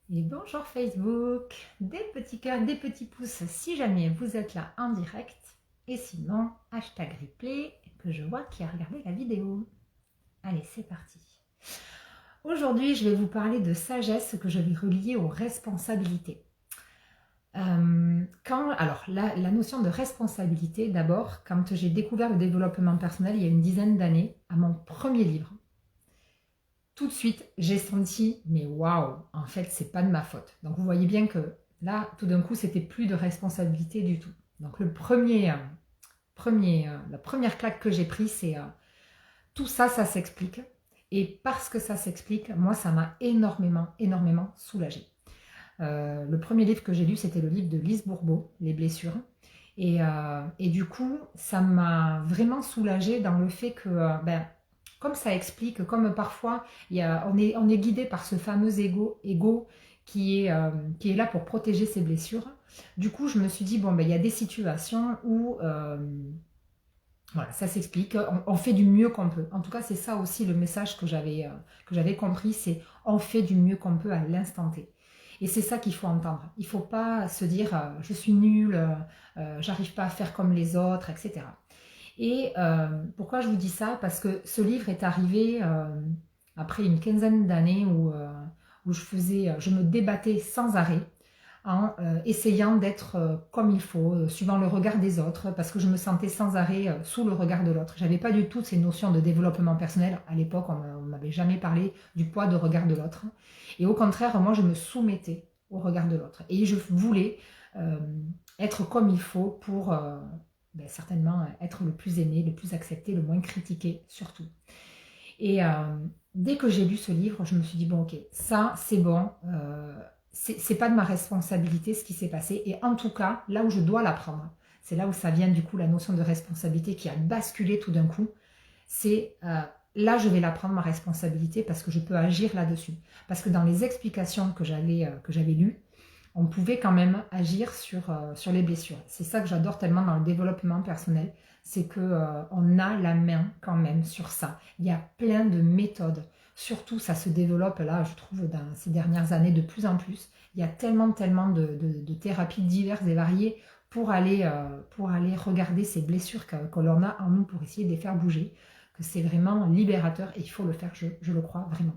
Et bonjour Facebook, des petits cœurs, des petits pouces si jamais vous êtes là en direct. Et sinon, hashtag replay que je vois qui a regardé la vidéo. Allez, c'est parti. Aujourd'hui, je vais vous parler de sagesse que je vais relier aux responsabilités. Alors, la notion de responsabilité, d'abord, quand j'ai découvert le développement personnel il y a une dizaine d'années, à mon premier livre, tout de suite, j'ai senti, mais waouh, en fait, c'est pas de ma faute. Donc, vous voyez bien que là, tout d'un coup, c'était plus de responsabilité du tout. Donc, la première claque que j'ai prise, c'est tout ça, ça s'explique. Et parce que ça s'explique, moi, ça m'a énormément, énormément soulagée. Le premier livre que j'ai lu, c'était le livre de Lise Bourbeau, Les blessures. Et du coup, ça m'a vraiment soulagée dans le fait que, comme ça explique, comme parfois on est guidé par ce fameux ego qui est là pour protéger ses blessures. Du coup, je me suis dit, bon, il y a des situations où voilà, ça s'explique, on fait du mieux qu'on peut. En tout cas, c'est ça aussi le message que j'avais compris, c'est on fait du mieux qu'on peut à l'instant T. Et c'est ça qu'il faut entendre. Il ne faut pas se dire je suis nul, j'arrive pas à faire comme les autres, etc. Et pourquoi je vous dis ça? Parce que ce livre est arrivé après une quinzaine d'années où je me débattais sans arrêt en essayant d'être comme il faut, suivant le regard des autres, parce que je me sentais sans arrêt sous le regard de l'autre. J'avais pas du tout ces notions de développement personnel. À l'époque, on m'avait jamais parlé du poids de regard de l'autre. Et au contraire, moi, je me soumettais au regard de l'autre. Et je voulais euh, être comme il faut pour certainement être le plus aimé, le plus accepté, le moins critiqué surtout. Et dès que j'ai lu ce livre, je me suis dit, bon ok, ça c'est bon, c'est pas de ma responsabilité ce qui s'est passé. Et en tout cas, là où je dois l'apprendre, c'est là où ça vient du coup la notion de responsabilité qui a basculé tout d'un coup, c'est là je vais l'apprendre ma responsabilité parce que je peux agir là-dessus. Parce que dans les explications que j'avais lues, on pouvait quand même agir sur les blessures. C'est ça que j'adore tellement dans le développement personnel, c'est que on a la main quand même sur ça. Il y a plein de méthodes. Surtout, ça se développe là, je trouve, dans ces dernières années de plus en plus. Il y a tellement, tellement de thérapies diverses et variées pour aller regarder ces blessures que l'on a en nous pour essayer de les faire bouger, que c'est vraiment libérateur et il faut le faire, je le crois vraiment.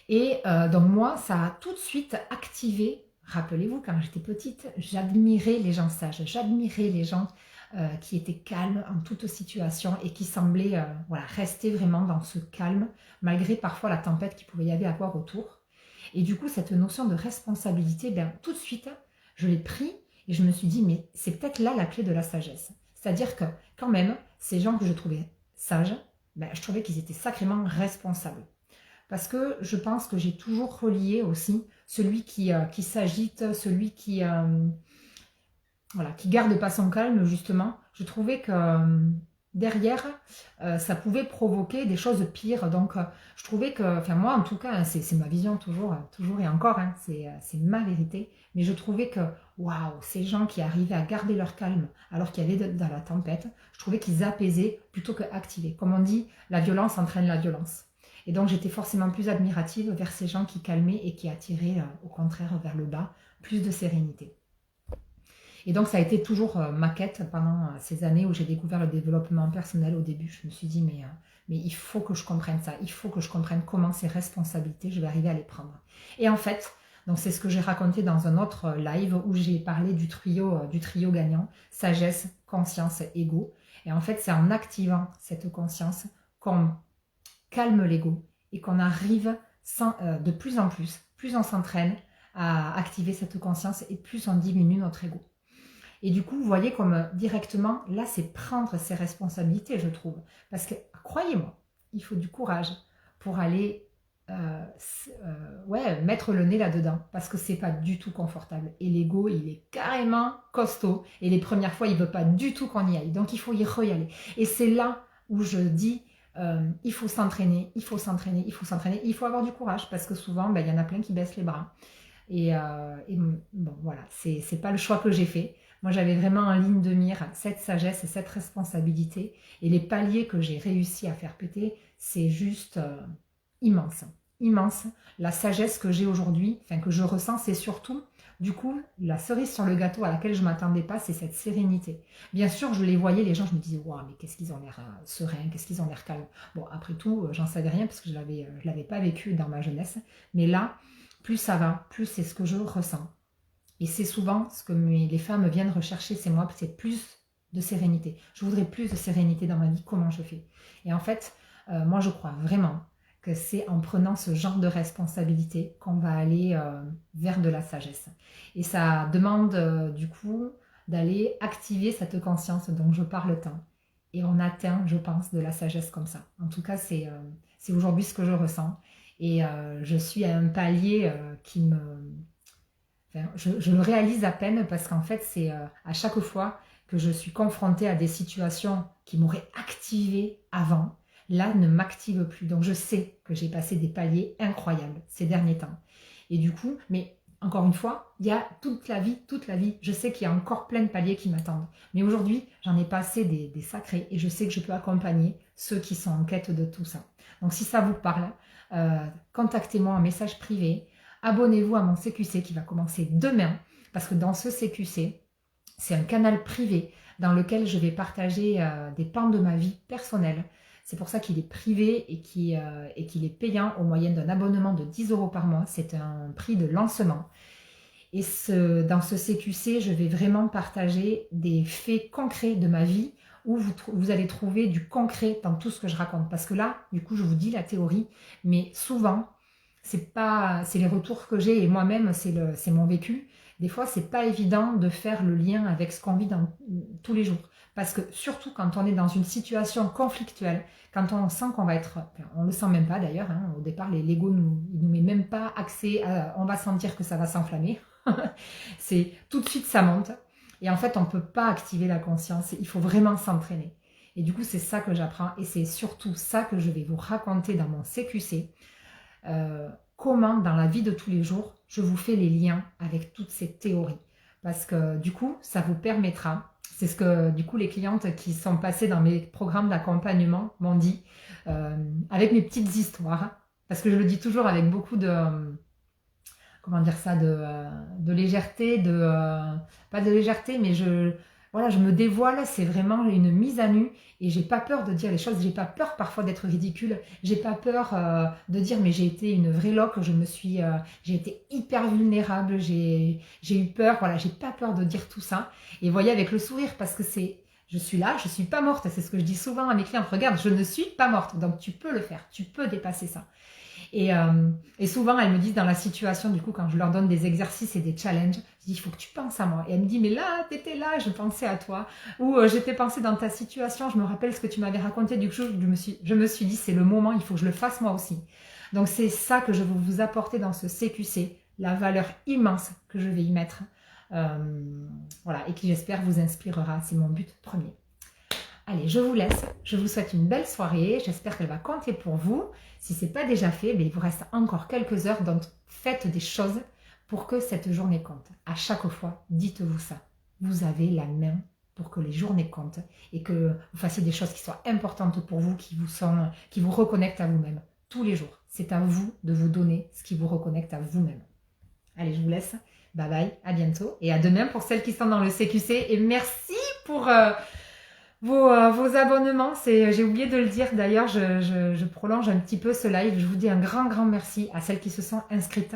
Et donc moi, ça a tout de suite activé, rappelez-vous, quand j'étais petite, j'admirais les gens sages, j'admirais les gens qui étaient calmes en toute situation et qui semblaient voilà, rester vraiment dans ce calme, malgré parfois la tempête qu'il pouvait y avoir autour. Et du coup, cette notion de responsabilité, ben, tout de suite, je l'ai pris et je me suis dit, mais c'est peut-être là la clé de la sagesse. C'est-à-dire que quand même, ces gens que je trouvais sages, ben, je trouvais qu'ils étaient sacrément responsables. Parce que je pense que j'ai toujours relié aussi celui qui s'agite, celui voilà, qui garde pas son calme, justement. Je trouvais que derrière, ça pouvait provoquer des choses pires. Donc, je trouvais que, enfin moi en tout cas, hein, c'est ma vision toujours, toujours et encore, hein, c'est ma vérité. Mais je trouvais que, waouh, ces gens qui arrivaient à garder leur calme alors qu'il y avait dans la tempête, je trouvais qu'ils apaisaient plutôt qu'activaient. Comme on dit, la violence entraîne la violence. Et donc j'étais forcément plus admirative vers ces gens qui calmaient et qui attiraient au contraire vers le bas plus de sérénité. Et donc ça a été toujours ma quête pendant ces années où j'ai découvert le développement personnel. Au début, je me suis dit mais il faut que je comprenne ça, il faut que je comprenne comment ces responsabilités, je vais arriver à les prendre. Et en fait, donc c'est ce que j'ai raconté dans un autre live où j'ai parlé du trio gagnant, sagesse, conscience, ego. Et en fait, c'est en activant cette conscience qu'on calme l'ego et qu'on arrive de plus en plus on s'entraîne à activer cette conscience et plus on diminue notre ego. Et du coup, vous voyez comme directement, là, c'est prendre ses responsabilités, je trouve. Parce que, croyez-moi, il faut du courage pour aller mettre le nez là-dedans. Parce que c'est pas du tout confortable. Et l'ego, il est carrément costaud. Et les premières fois, il veut pas du tout qu'on y aille. Donc, il faut y re-y-aller. Et c'est là où je dis, il faut s'entraîner, il faut s'entraîner, il faut s'entraîner. Il faut avoir du courage. Parce que souvent, il y en a plein qui baissent les bras. Et bon, voilà, c'est pas le choix que j'ai fait. Moi, j'avais vraiment en ligne de mire cette sagesse et cette responsabilité. Et les paliers que j'ai réussi à faire péter, c'est juste immense. immense. La sagesse que j'ai aujourd'hui, enfin que je ressens, c'est surtout, du coup, la cerise sur le gâteau à laquelle je ne m'attendais pas, c'est cette sérénité. Bien sûr, je les voyais, les gens, je me disais, waouh, mais qu'est-ce qu'ils ont l'air sereins, qu'est-ce qu'ils ont l'air calmes. Bon, après tout, j'en savais rien parce que je l'avais pas vécu dans ma jeunesse. Mais là, plus ça va, plus c'est ce que je ressens. Et c'est souvent ce que les femmes viennent rechercher, c'est moi, c'est plus de sérénité. Je voudrais plus de sérénité dans ma vie, comment je fais? Et en fait, moi je crois vraiment que c'est en prenant ce genre de responsabilité qu'on va aller vers de la sagesse. Et ça demande du coup d'aller activer cette conscience dont je parle tant. Et on atteint, je pense, de la sagesse comme ça. En tout cas, c'est aujourd'hui ce que je ressens. Et je suis à un palier qui me... Enfin, je le réalise à peine parce qu'en fait, c'est à chaque fois que je suis confrontée à des situations qui m'auraient activée avant, là ne m'active plus. Donc je sais que j'ai passé des paliers incroyables ces derniers temps. Et du coup, mais encore une fois, il y a toute la vie. Je sais qu'il y a encore plein de paliers qui m'attendent. Mais aujourd'hui, j'en ai passé des sacrés et je sais que je peux accompagner ceux qui sont en quête de tout ça. Donc si ça vous parle, contactez-moi en message privé. Abonnez-vous à mon CQC qui va commencer demain parce que dans ce CQC, c'est un canal privé dans lequel je vais partager des pans de ma vie personnelle. C'est pour ça qu'il est privé et qu'il est payant au moyen d'un abonnement de 10 € par mois. C'est un prix de lancement. Et dans ce CQC, je vais vraiment partager des faits concrets de ma vie où vous allez trouver du concret dans tout ce que je raconte. Parce que là, du coup, je vous dis la théorie, mais souvent, c'est les retours que j'ai et moi-même, c'est mon vécu. Des fois, c'est pas évident de faire le lien avec ce qu'on vit dans tous les jours. Parce que surtout quand on est dans une situation conflictuelle, quand on sent qu'on va être... Enfin, on le sent même pas d'ailleurs, hein, au départ, l'ego il nous met même pas accès on va sentir que ça va s'enflammer. C'est tout de suite, ça monte. Et en fait, on peut pas activer la conscience. Il faut vraiment s'entraîner. Et du coup, c'est ça que j'apprends. Et c'est surtout ça que je vais vous raconter dans mon CQC. Comment dans la vie de tous les jours je vous fais les liens avec toutes ces théories parce que du coup ça vous permettra, c'est ce que du coup les clientes qui sont passées dans mes programmes d'accompagnement m'ont dit avec mes petites histoires, parce que je le dis toujours avec beaucoup de comment dire ça, de légèreté, pas de légèreté, mais voilà, je me dévoile, c'est vraiment une mise à nu et j'ai pas peur de dire les choses, j'ai pas peur parfois d'être ridicule, j'ai pas peur de dire mais j'ai été une vraie loque, j'ai été hyper vulnérable, j'ai eu peur, voilà, j'ai pas peur de dire tout ça. Et voyez avec le sourire parce que je suis là, je suis pas morte, c'est ce que je dis souvent à mes clients, regarde, je ne suis pas morte, donc tu peux le faire, tu peux dépasser ça. Et souvent, elles me disent dans la situation, du coup, quand je leur donne des exercices et des challenges, je dis, il faut que tu penses à moi. Et elle me dit, mais là, t'étais là, je pensais à toi. Ou j'étais pensé dans ta situation, je me rappelle ce que tu m'avais raconté. Du coup, je me suis dit, c'est le moment, il faut que je le fasse moi aussi. Donc, c'est ça que je veux vous apporter dans ce CQC, la valeur immense que je vais y mettre. Voilà, et qui, j'espère, vous inspirera. C'est mon but premier. Allez, je vous laisse. Je vous souhaite une belle soirée. J'espère qu'elle va compter pour vous. Si ce n'est pas déjà fait, il vous reste encore quelques heures. Donc, faites des choses pour que cette journée compte. À chaque fois, dites-vous ça. Vous avez la main pour que les journées comptent et que vous fassiez des choses qui soient importantes pour vous, qui vous reconnectent à vous-même. Tous les jours, c'est à vous de vous donner ce qui vous reconnecte à vous-même. Allez, je vous laisse. Bye bye, à bientôt. Et à demain pour celles qui sont dans le CQC. Et merci pour... Vos abonnements, j'ai oublié de le dire d'ailleurs, je prolonge un petit peu ce live. Je vous dis un grand merci à celles qui se sont inscrites.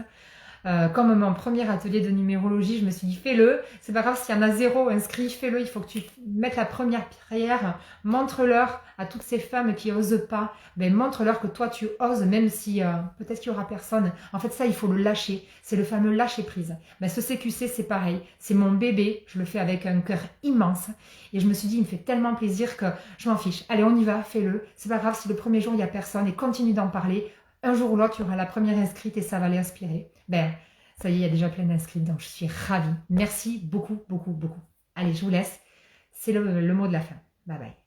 Comme mon premier atelier de numérologie, je me suis dit fais-le, c'est pas grave s'il y en a 0 inscrit, fais-le, il faut que tu mettes la première prière, montre-leur à toutes ces femmes qui osent pas, montre-leur que toi tu oses même si peut-être qu'il y aura personne. En fait ça il faut le lâcher, c'est le fameux lâcher prise. Ce CQC c'est pareil, c'est mon bébé, je le fais avec un cœur immense et je me suis dit il me fait tellement plaisir que je m'en fiche. Allez on y va, fais-le, c'est pas grave si le premier jour il y a personne et continue d'en parler. Un jour ou l'autre, il y aura la première inscrite et ça va l'inspirer. Ça y est, il y a déjà plein d'inscrites, donc je suis ravie. Merci beaucoup. Allez, je vous laisse. C'est le mot de la fin. Bye bye.